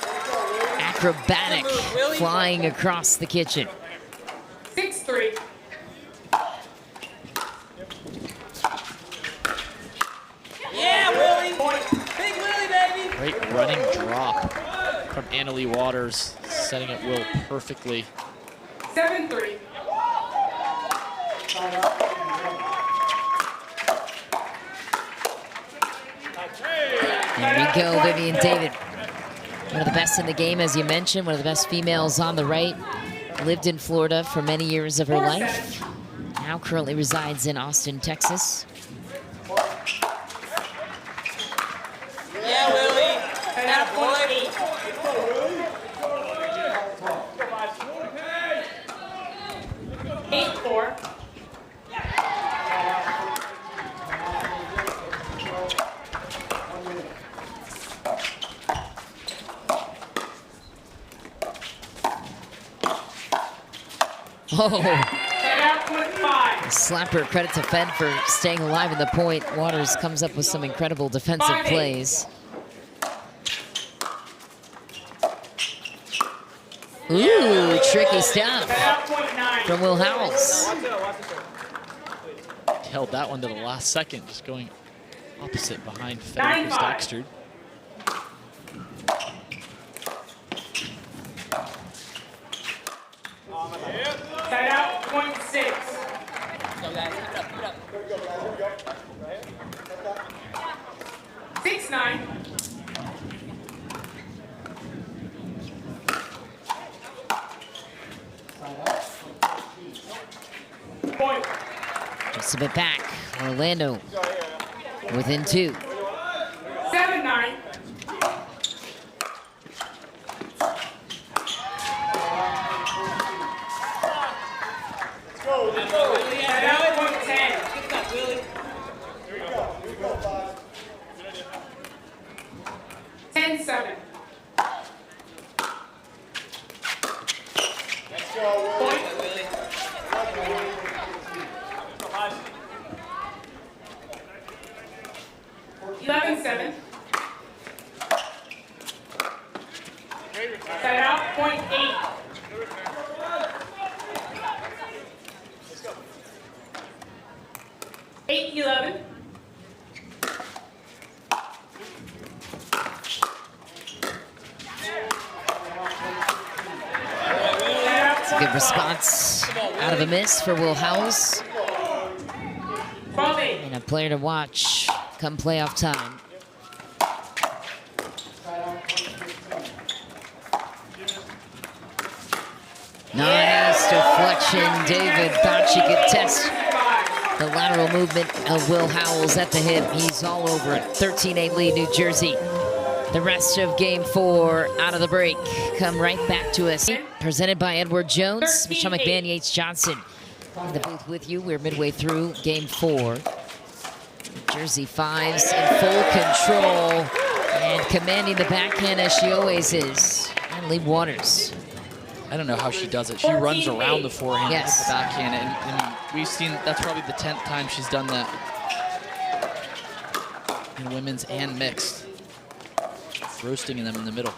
Acrobatic, flying across the kitchen. 6-3. Yeah, Willie. Big Willie, baby. Great running drop from Annalie Waters, setting up Will perfectly. 7-3. There we go, Vivienne David. One of the best in the game, as you mentioned, one of the best females on the right. Lived in Florida for many years of her life. Now currently resides in Austin, Texas. Yeah, Willie. That boy. 8-4. Oh, Five. slapper, credit to Fed for staying alive in the point. Waters comes up with some incredible defensive plays. Ooh, tricky stuff from Will Howells. Held that one to the last second, just going opposite behind Federico Staksrud. Side out, point 6. Go, guys. Put it up. 6-9. Point. Just a bit back. Orlando within 2. 7-9. Set out point 10. 10-7. Point. 11-7. Set out point 8. Eight 11. It's a good response out of a miss for Will Howells. 12-8. And a player to watch come playoff time. Nice deflection. David thought she could test the lateral movement of Will Howells at the hip. He's all over it. 13-8 lead, New Jersey. The rest of game 4 out of the break come right back to us. Presented by Edward Jones, Michelle McMahon, Yates Johnson. In the booth with you. We're midway through game 4. New Jersey Fives in full control and commanding the backhand as she always is. And Leigh Waters. I don't know how she does it. She runs around the forehand with Yes. the backhand, and we've seen that's probably the 10th time she's done that in women's and mixed. Roasting them in the middle.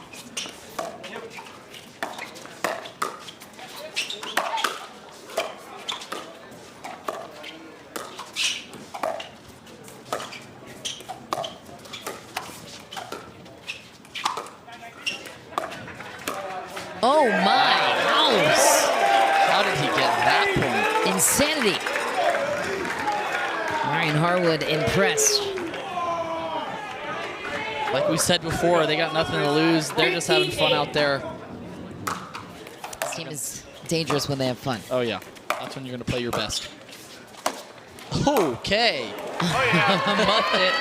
Oh my, Howells. How did he get that point? Insanity. Ryan Harwood impressed. Like we said before, they got nothing to lose. They're just having fun out there. This team is dangerous when they have fun. Oh yeah, that's when you're gonna play your best. Okay. Muffed it.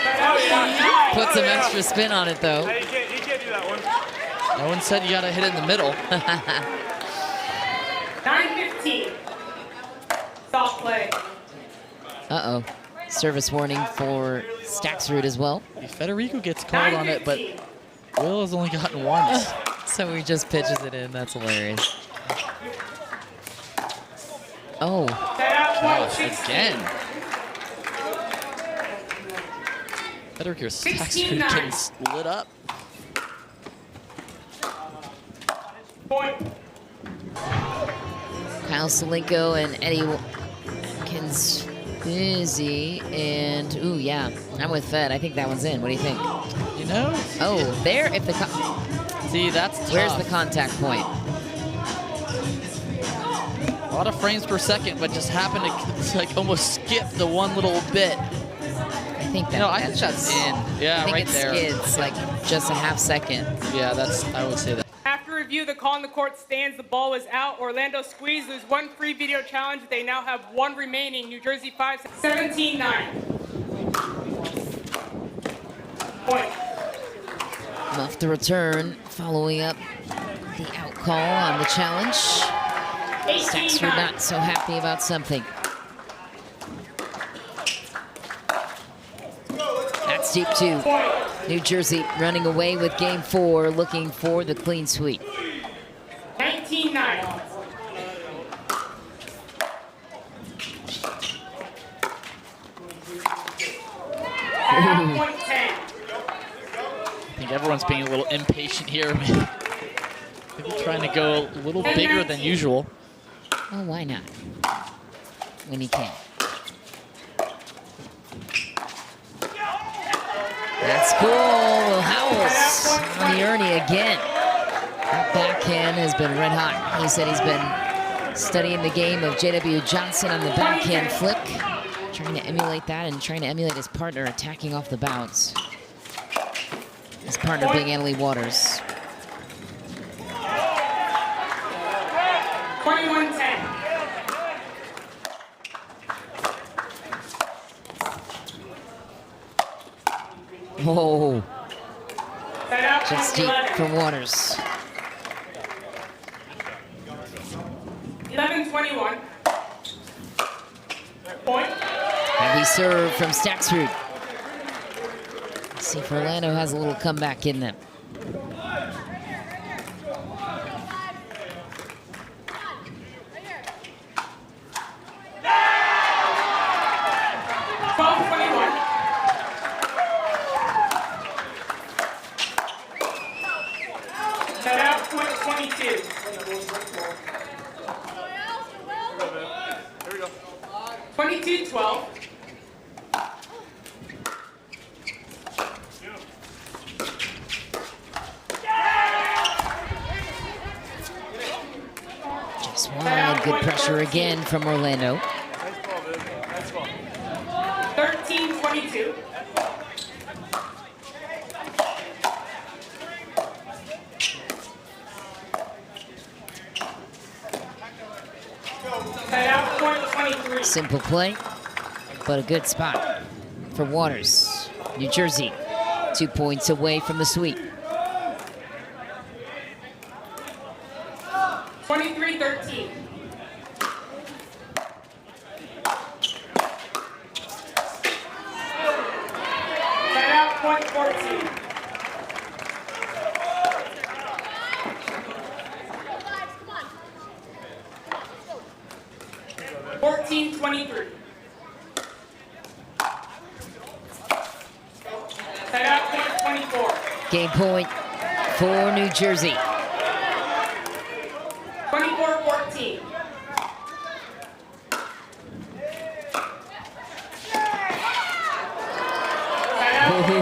Put some extra spin on it though. Hey, you can't do that one. No one said you gotta hit it in the middle. 9-15. Soft play. Uh-oh. Service warning for Staksrud as well. Federico gets called on it, but Will has only gotten once. So he just pitches it in. That's hilarious. Oh. Set out point Gosh, 16. again. Federico Staksrud getting lit up. Point. Kyle Salenko and Eddie Watkins busy. And, ooh, yeah. I'm with Fed. I think that one's in. What do you think? You know? Oh, there. If the See, that's tough. where's the contact point? A lot of frames per second, but just happened to like almost skip the one little bit. I think that. No, I think that's in. Yeah, I think right it there. skids like just a half second. Yeah, that's. I would say that. After review, the call on the court stands. The ball was out. Orlando squeezed. Lose one free video challenge. They now have one remaining. New Jersey 5, 17-9. Point. Muff the return, following up the out call on the challenge. Staksrud 18-9. not so happy about something. That's deep two. Point. New Jersey running away with game 4, looking for the clean sweep. 19-9. Point 10. I think everyone's being a little impatient here. Maybe trying to go a little bigger than usual. Oh, why not? When he can. That's cool. Will Howells on the Ernie again. That backhand has been red hot. He said he's been studying the game of J.W. Johnson on the backhand flick, trying to emulate that and trying to emulate his partner attacking off the bounce. His partner being Leigh Waters. 21-10. Whoa, Set out just point deep 11. for Waters. 11-21. Point. Heavy serve from Staksrud. Let's see if Orlando has a little comeback in them. Set out point 22. 22-12. Just one good pressure again from Orlando. 13-22. Set out point 23. Simple play, but a good spot for Waters. New Jersey, 2 points away from the sweep. 23-13. Set out point 14. Fourteen 23. Set out point 24. Game point for New Jersey. 24-14.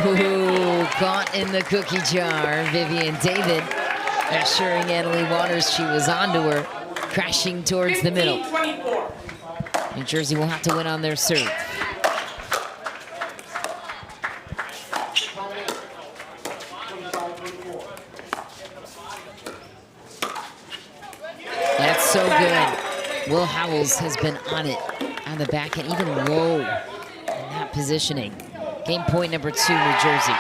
Ooh, caught in the cookie jar. Vivienne David assuring Annalie Waters she was onto her, crashing towards the middle. 15-24. New Jersey will have to win on their serve. That's so good. Will Howells has been on it on the back and even low in that positioning. Game point number 2, New Jersey.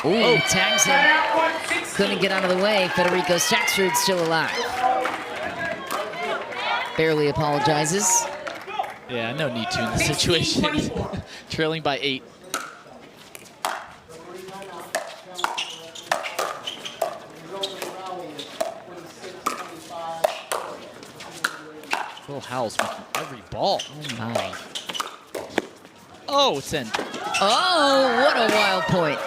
24-15. Ooh, tags Set him. out point 16. Couldn't get out of the way. Federico Staksrud still alive. Barely apologizes. Yeah, no need to in this situation. 16-24. Trailing by 8. Will Howells making every ball. Oh my. Oh, it's in. Oh, what a wild point.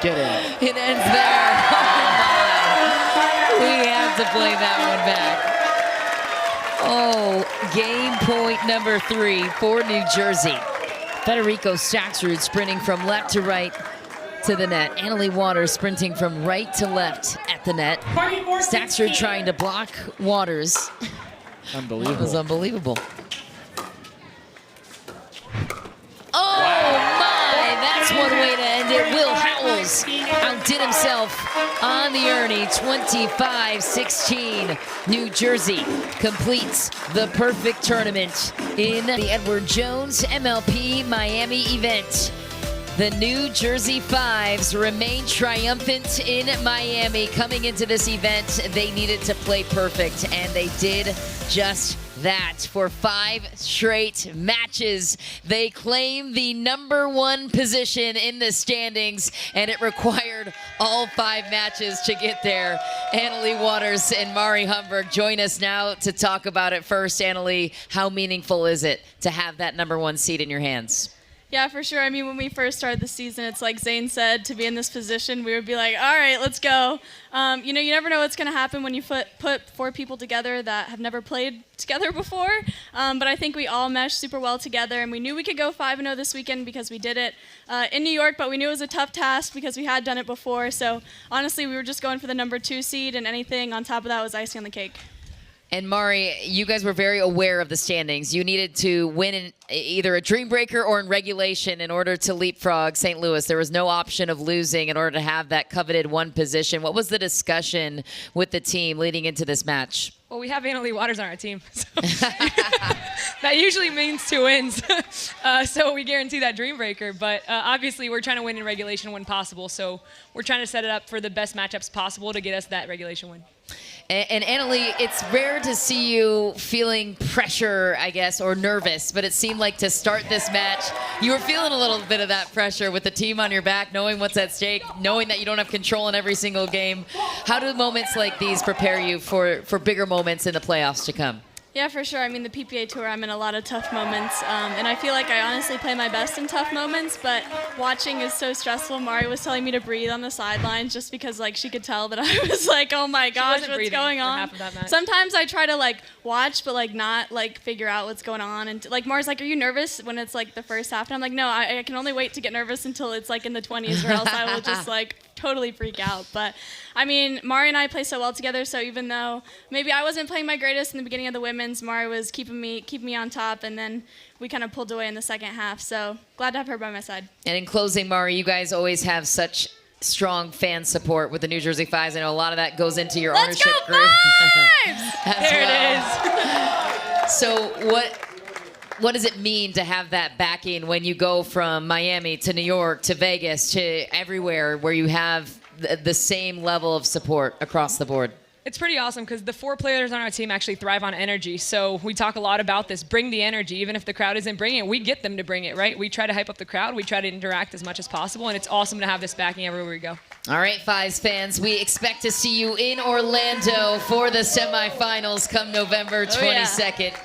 Get in. It ends there. Oh my. We have to play that one back. Oh, game point number 3 for New Jersey. Federico Staksrud sprinting from left to right to the net. Annalie Waters sprinting from right to left at the net. 24-16. Staksrud trying to block Waters. Unbelievable. That was unbelievable. Oh my, that's one way to end it. Will Howells outdid himself on the Ernie, 25-16. New Jersey completes the perfect tournament in the Edward Jones MLP Miami event. The New Jersey Fives remain triumphant in Miami. Coming into this event, they needed to play perfect, and they did just that. For 5 straight matches, they claim the #1 position in the standings, and it required all 5 matches to get there. Annalie Waters and Mari Humberg join us now to talk about it. First, Annalie, how meaningful is it to have that #1 seed in your hands? Yeah, for sure. I mean, when we first started the season, it's like Zane said, to be in this position, we would be like, all right, let's go. You never know what's going to happen when you put 4 people together that have never played together before. But I think we all meshed super well together, and we knew we could go 5-0 this weekend because we did it in New York, but we knew it was a tough task because we had done it before. So honestly, we were just going for the #2 seed, and anything on top of that was icing on the cake. And Mari, you guys were very aware of the standings. You needed to win in either a dream breaker or in regulation in order to leapfrog St. Louis. There was no option of losing in order to have that coveted 1 position. What was the discussion with the team leading into this match? Well, we have Annalie Waters on our team. So. That usually means 2 wins. So we guarantee that dream breaker. But obviously, we're trying to win in regulation when possible. So we're trying to set it up for the best matchups possible to get us that regulation win. And Annalie, it's rare to see you feeling pressure, I guess, or nervous, but it seemed like to start this match, you were feeling a little bit of that pressure with the team on your back, knowing what's at stake, knowing that you don't have control in every single game. How do moments like these prepare you for bigger moments in the playoffs to come? Yeah, for sure. I mean, the PPA Tour, I'm in a lot of tough moments, and I feel like I honestly play my best in tough moments, but watching is so stressful. Mari was telling me to breathe on the sidelines just because, like, she could tell that I was like, oh my gosh, what's going on? Half of that match. Sometimes I try to, like, watch, but, like, not, like, figure out what's going on. And, like, Mari's like, are you nervous when it's, like, the first half? And I'm like, no, I can only wait to get nervous until it's, like, in the 20s, or else I will just, like, totally freak out. But I mean, Mari and I play so well together, so even though maybe I wasn't playing my greatest in the beginning of the women's, Mari was keeping me on top, and then we kind of pulled away in the second half. So glad to have her by my side. And in closing, Mari, you guys always have such strong fan support with the New Jersey Fives. I know a lot of that goes into your ownership group. There it is. So what does it mean to have that backing when you go from Miami to New York to Vegas to everywhere where you have the same level of support across the board? It's pretty awesome because the 4 players on our team actually thrive on energy. So we talk a lot about this. Bring the energy. Even if the crowd isn't bringing it, we get them to bring it, right? We try to hype up the crowd. We try to interact as much as possible, and it's awesome to have this backing everywhere we go. All right, Fives fans, we expect to see you in Orlando for the semifinals come November 22nd.